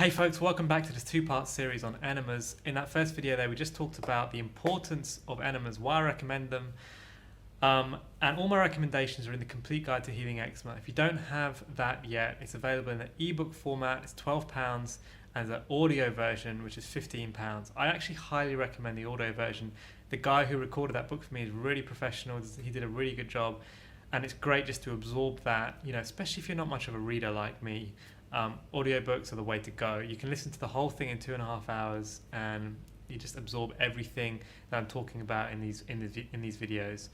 Hey folks, welcome back to this two-part series on enemas. In that first video there we just talked about the importance of enemas, why I recommend them, and all my recommendations are in the complete guide to healing eczema. If you don't have that yet, it's available in an ebook format. It's £12, and an audio version which is £15. I actually highly recommend the audio version. The guy who recorded that book for me is really professional. He did a really good job, and it's great just to absorb that, especially if you're not much of a reader like me. Audiobooks are the way to go. You can listen to the whole thing in 2.5 hours and you just absorb everything that I'm talking about in these videos.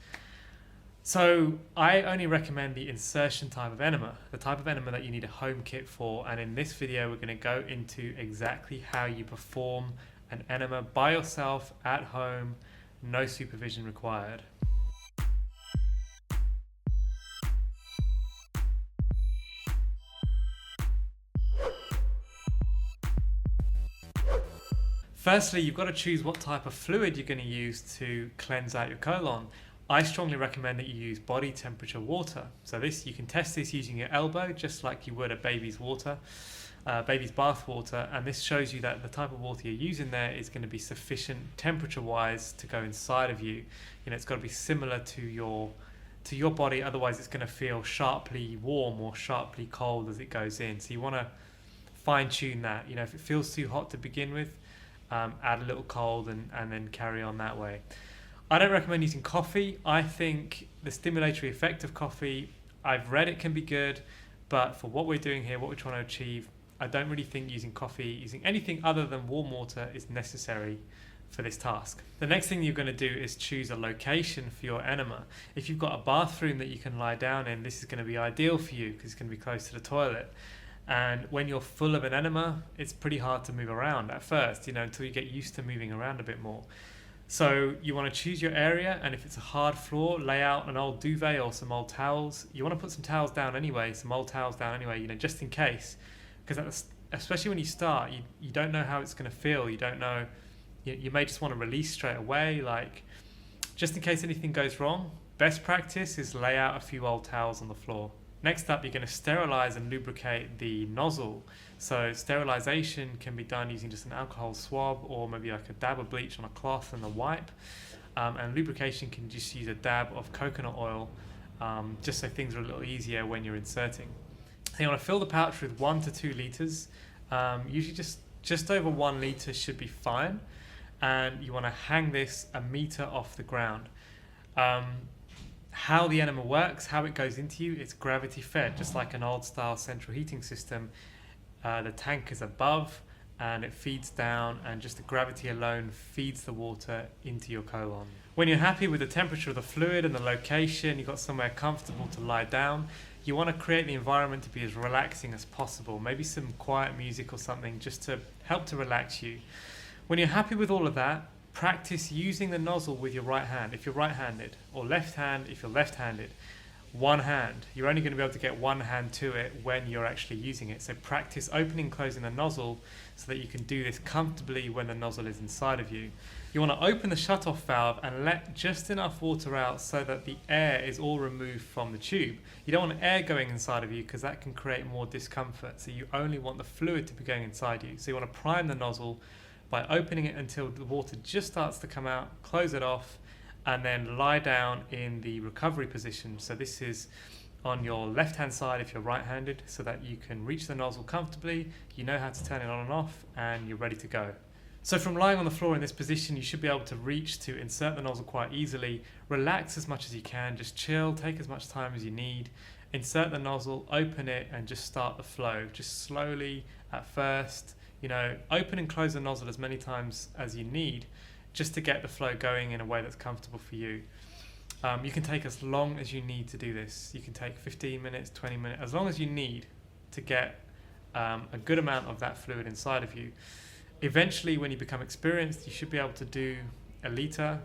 So I only recommend the insertion type of enema, the type of enema that you need a home kit for, and in this video we're going to go into exactly how you perform an enema by yourself at home, no supervision required. Firstly, you've got to choose what type of fluid you're going to use to cleanse out your colon. I strongly recommend that you use body temperature water. So you can test this using your elbow, just like you would a baby's bath water. And this shows you that the type of water you're using there is going to be sufficient temperature-wise to go inside of you. It's got to be similar to your body. Otherwise, it's going to feel sharply warm or sharply cold as it goes in. So you want to fine-tune that. If it feels too hot to begin with, add a little cold and then carry on that way. I don't recommend using coffee. I think the stimulatory effect of coffee, I've read it can be good, but for what we're doing here, what we're trying to achieve, I don't really think using anything other than warm water is necessary for this task. The next thing you're going to do is choose a location for your enema. If you've got a bathroom that you can lie down in, this is going to be ideal for you because it's going to be close to the toilet. And when you're full of an enema, it's pretty hard to move around at first, until you get used to moving around a bit more. So you want to choose your area, and if it's a hard floor, lay out an old duvet or some old towels. You want to put some towels down anyway, just in case. Because especially when you start, you don't know how it's going to feel. You don't know, you may just want to release straight away, just in case anything goes wrong. Best practice is lay out a few old towels on the floor. Next up, you're going to sterilize and lubricate the nozzle. So sterilisation can be done using just an alcohol swab or maybe like a dab of bleach on a cloth and a wipe. And lubrication can just use a dab of coconut oil, just so things are a little easier when you're inserting. So you want to fill the pouch with 1 to 2 litres. Usually just over 1 litre should be fine. And you want to hang this 1 metre off the ground. How the enema works, how it goes into you, it's gravity fed, just like an old style central heating system. The tank is above and it feeds down, and just the gravity alone feeds the water into your colon. When you're happy with the temperature of the fluid and the location, you've got somewhere comfortable to lie down, you want to create the environment to be as relaxing as possible. Maybe some quiet music or something just to help to relax you. When you're happy with all of that, practice using the nozzle with your right hand if you're right-handed, or left hand if you're left-handed. One hand. You're only going to be able to get one hand to it when you're actually using it. So practice opening and closing the nozzle so that you can do this comfortably when the nozzle is inside of you. You want to open the shut-off valve and let just enough water out so that the air is all removed from the tube. You don't want air going inside of you because that can create more discomfort. So you only want the fluid to be going inside you. So you want to prime the nozzle by opening it until the water just starts to come out, close it off, and then lie down in the recovery position. So this is on your left-hand side if you're right-handed, so that you can reach the nozzle comfortably, you know how to turn it on and off, and you're ready to go. So from lying on the floor in this position, you should be able to reach to insert the nozzle quite easily. Relax as much as you can, just chill, take as much time as you need. Insert the nozzle, open it, and just start the flow. Just slowly at first. Open and close the nozzle as many times as you need just to get the flow going in a way that's comfortable for you. You can take as long as you need to do this. You can take 15 minutes, 20 minutes, as long as you need to get a good amount of that fluid inside of you. Eventually, when you become experienced, you should be able to do 1 litre,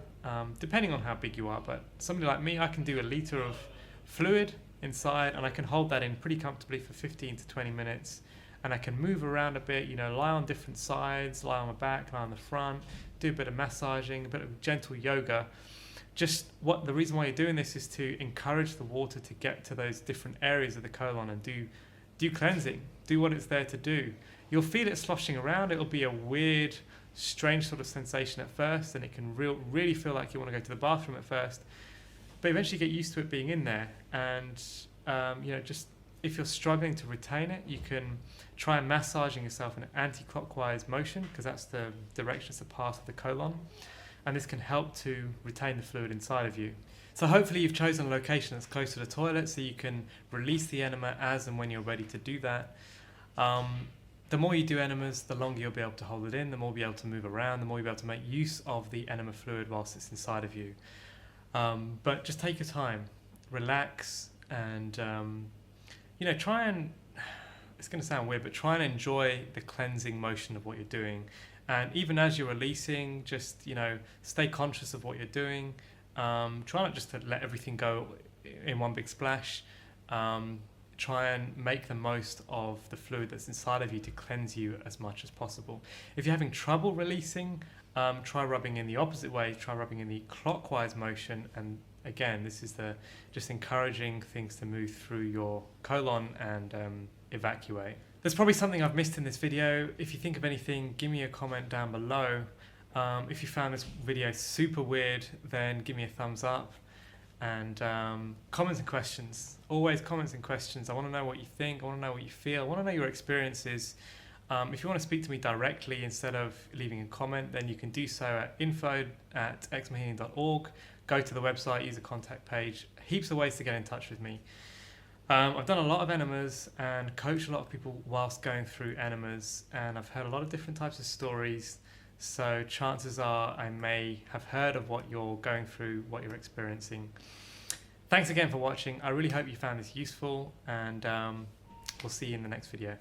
depending on how big you are. But somebody like me, I can do 1 litre of fluid inside, and I can hold that in pretty comfortably for 15 to 20 minutes. And I can move around a bit, lie on different sides, lie on my back, lie on the front, do a bit of massaging, a bit of gentle yoga. The reason why you're doing this is to encourage the water to get to those different areas of the colon and do cleansing, do what it's there to do. You'll feel it sloshing around. It'll be a weird, strange sort of sensation at first, and it can really feel like you want to go to the bathroom at first. But eventually get used to it being in there, and just if you're struggling to retain it, you can try massaging yourself in an anti-clockwise motion, because that's the direction, it's the path of the colon, and this can help to retain the fluid inside of you. So hopefully you've chosen a location that's close to the toilet so you can release the enema as and when you're ready to do that. The more you do enemas, the longer you'll be able to hold it in, the more you'll be able to move around, the more you'll be able to make use of the enema fluid whilst it's inside of you. But just take your time, relax, and try and, it's going to sound weird, but try and enjoy the cleansing motion of what you're doing. And even as you're releasing, just stay conscious of what you're doing. Try not just to let everything go in one big splash. Try and make the most of the fluid that's inside of you to cleanse you as much as possible. If you're having trouble releasing, try rubbing in the opposite way. Try rubbing in the clockwise motion, and again, this is just encouraging things to move through your colon and evacuate. There's probably something I've missed in this video. If you think of anything, give me a comment down below. If you found this video super weird, then give me a thumbs up. And comments and questions, always comments and questions. I want to know what you think, I want to know what you feel, I want to know your experiences. If you want to speak to me directly instead of leaving a comment, then you can do so at info@eczemahealing.org. Go to the website, use the contact page, heaps of ways to get in touch with me. I've done a lot of enemas and coached a lot of people whilst going through enemas, and I've heard a lot of different types of stories. So chances are I may have heard of what you're going through, what you're experiencing. Thanks again for watching. I really hope you found this useful, and we'll see you in the next video.